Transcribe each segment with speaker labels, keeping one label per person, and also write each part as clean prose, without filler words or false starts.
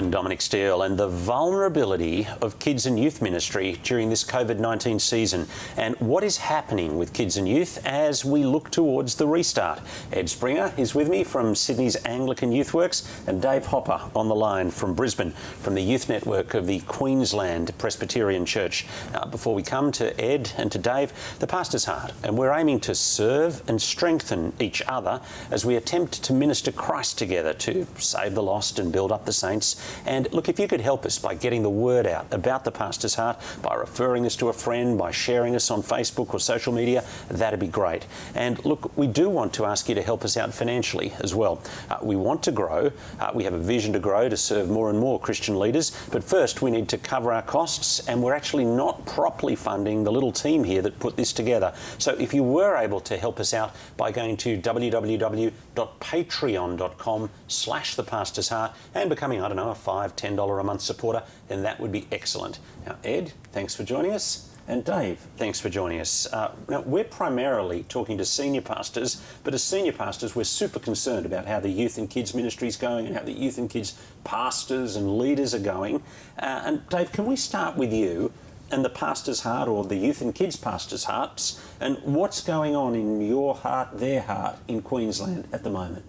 Speaker 1: and Dominic Steele, and the vulnerability of kids and youth ministry during this COVID-19 season, and what is happening with kids and youth as we look towards the restart. Ed Springer is with me from Sydney's Anglican Youthworks, and Dave Hopper on the line from Brisbane, from the youth network of the Queensland Presbyterian Church. Before we come to Ed and to Dave, the pastor's heart, and we're aiming to serve and strengthen each other as we attempt to minister Christ together to save the lost and build up the saints. And look, if you could help us by getting the word out about the pastor's heart, by referring us to a friend, by sharing us on Facebook or social media, that'd be great. And look, we do want to ask you to help us out financially as well. We want to grow. We have a vision to grow, to serve more and more Christian leaders. But first, we need to cover our costs, and we're actually not properly funding the little team here that put this together. So if you were able to help us out by going to www.patreon.com/thepastor's heart and becoming, I don't know, a $5, $10 a month supporter, then that would be excellent. Now, Ed, thanks for joining us. And Dave, thanks for joining us. Now, we're primarily talking to senior pastors, but as senior pastors, we're super concerned about how the youth and kids ministry is going and how the youth and kids pastors and leaders are going. And Dave, can we start with you and the pastor's heart, or the youth and kids pastors' hearts, and what's going on in your heart, their heart, in Queensland at the moment?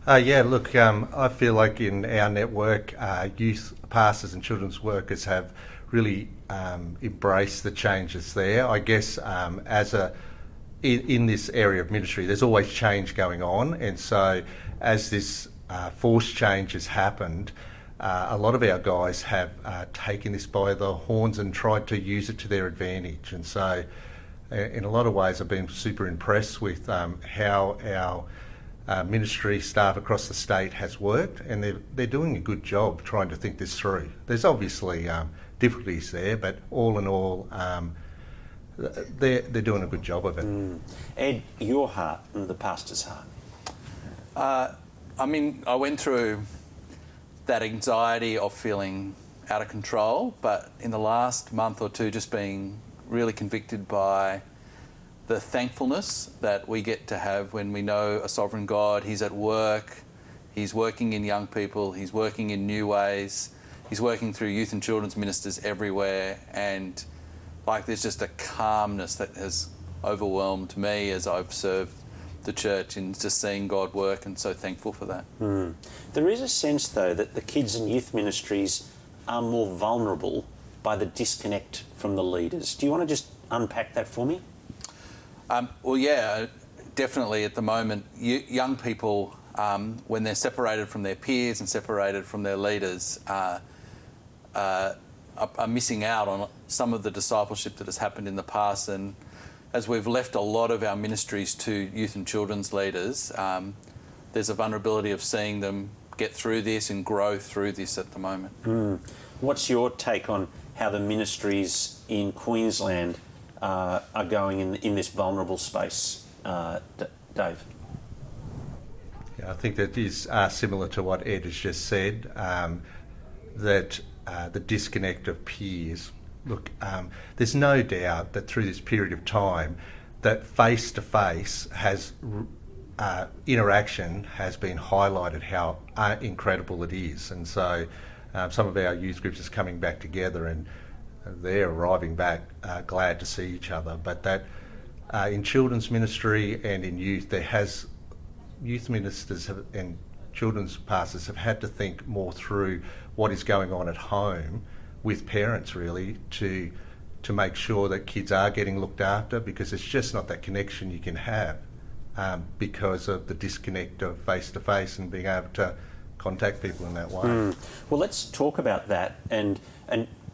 Speaker 2: I feel like in our network, youth pastors and children's workers have really embraced the changes there. I guess in this area of ministry, there's always change going on, and so as this forced change has happened, a lot of our guys have taken this by the horns and tried to use it to their advantage. And so in a lot of ways, I've been super impressed with how our ministry staff across the state has worked, and they're doing a good job trying to think this through. There's obviously difficulties there, but all in all, they're doing a good job of it.
Speaker 1: Ed, your heart and the pastor's heart.
Speaker 3: I went through that anxiety of feeling out of control, but in the last month or two, just being really convicted by the thankfulness that we get to have when we know a sovereign God. He's at work, he's working in young people, he's working in new ways, he's working through youth and children's ministers everywhere, and there's just a calmness that has overwhelmed me as I've served the church in just seeing God work, and so thankful for that.
Speaker 1: There is a sense, though, that the kids and youth ministries are more vulnerable by the disconnect from the leaders. Do you want to just unpack that for me?
Speaker 3: Definitely at the moment, young people, when they're separated from their peers and separated from their leaders, are missing out on some of the discipleship that has happened in the past. And as we've left a lot of our ministries to youth and children's leaders, there's a vulnerability of seeing them get through this and grow through this at the moment.
Speaker 1: What's your take on how the ministries in Queensland are going in this vulnerable space, Dave?
Speaker 2: Yeah, I think that is similar to what Ed has just said, that the disconnect of peers. Look, there's no doubt that through this period of time that face-to-face interaction has been highlighted how incredible it is. And so some of our youth groups is coming back together, and they're arriving back glad to see each other. But that in children's ministry and in youth, youth ministers and children's pastors have had to think more through what is going on at home with parents, really, to make sure that kids are getting looked after, because it's just not that connection you can have because of the disconnect of face-to-face and being able to contact people in that way.
Speaker 1: Well, let's talk about that. And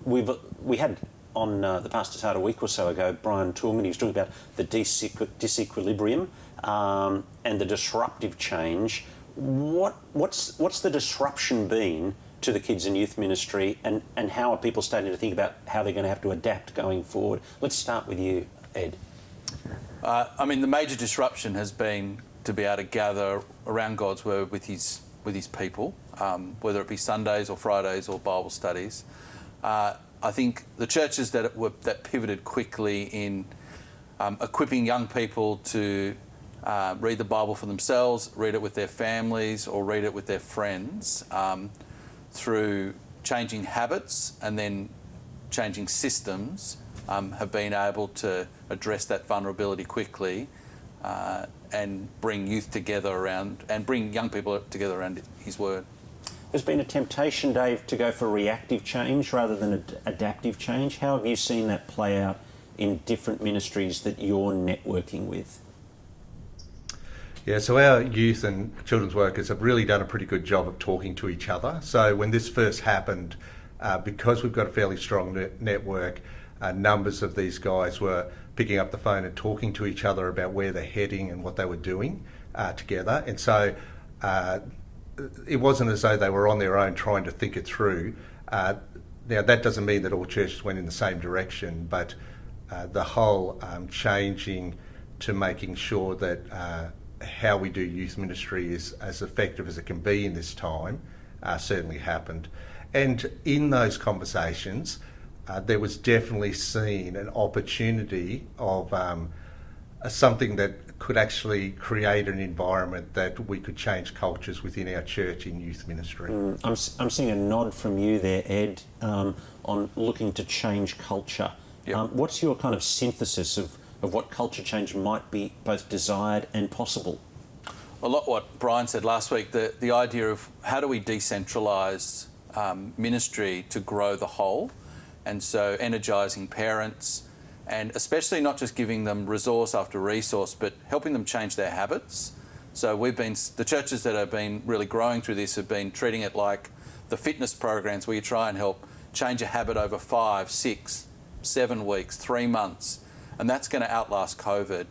Speaker 1: we had on the Pastor's Heart a week or so ago, Brian Toulmin. He was talking about the disequilibrium and the disruptive change. What's the disruption been to the kids and youth ministry, and how are people starting to think about how they're going to have to adapt going forward? Let's start with you, Ed.
Speaker 3: The major disruption has been to be able to gather around God's Word with His people, whether it be Sundays or Fridays or Bible studies. I think the churches that pivoted quickly in equipping young people to read the Bible for themselves, read it with their families, or read it with their friends, through changing habits and then changing systems, have been able to address that vulnerability quickly and bring youth together around, and bring young people together around His Word.
Speaker 1: There's been a temptation, Dave, to go for reactive change rather than adaptive change. How have you seen that play out in different ministries that you're networking with?
Speaker 2: Yeah, so our youth and children's workers have really done a pretty good job of talking to each other. So when this first happened, because we've got a fairly strong network, numbers of these guys were picking up the phone and talking to each other about where they're heading and what they were doing together. And so it wasn't as though they were on their own trying to think it through. Now, that doesn't mean that all churches went in the same direction, but the whole changing to making sure that how we do youth ministry is as effective as it can be in this time certainly happened. And in those conversations, there was definitely seen an opportunity of something that could actually create an environment that we could change cultures within our church in youth ministry.
Speaker 1: I'm seeing a nod from you there, Ed, on looking to change culture.
Speaker 3: Yep.
Speaker 1: What's your kind of synthesis of what culture change might be both desired and possible?
Speaker 3: A lot what Brian said last week, the idea of how do we decentralise ministry to grow the whole, and so energising parents, and especially not just giving them resource after resource, but helping them change their habits. So the churches that have been really growing through this have been treating it like the fitness programs where you try and help change a habit over 5, 6, 7 weeks, 3 months, and that's going to outlast COVID.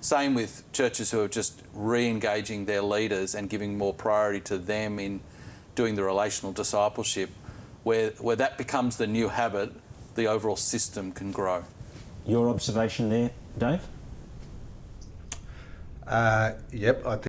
Speaker 3: Same with churches who are just re-engaging their leaders and giving more priority to them in doing the relational discipleship, where that becomes the new habit, the overall system can grow.
Speaker 1: Your observation there, Dave?
Speaker 2: Yep, I think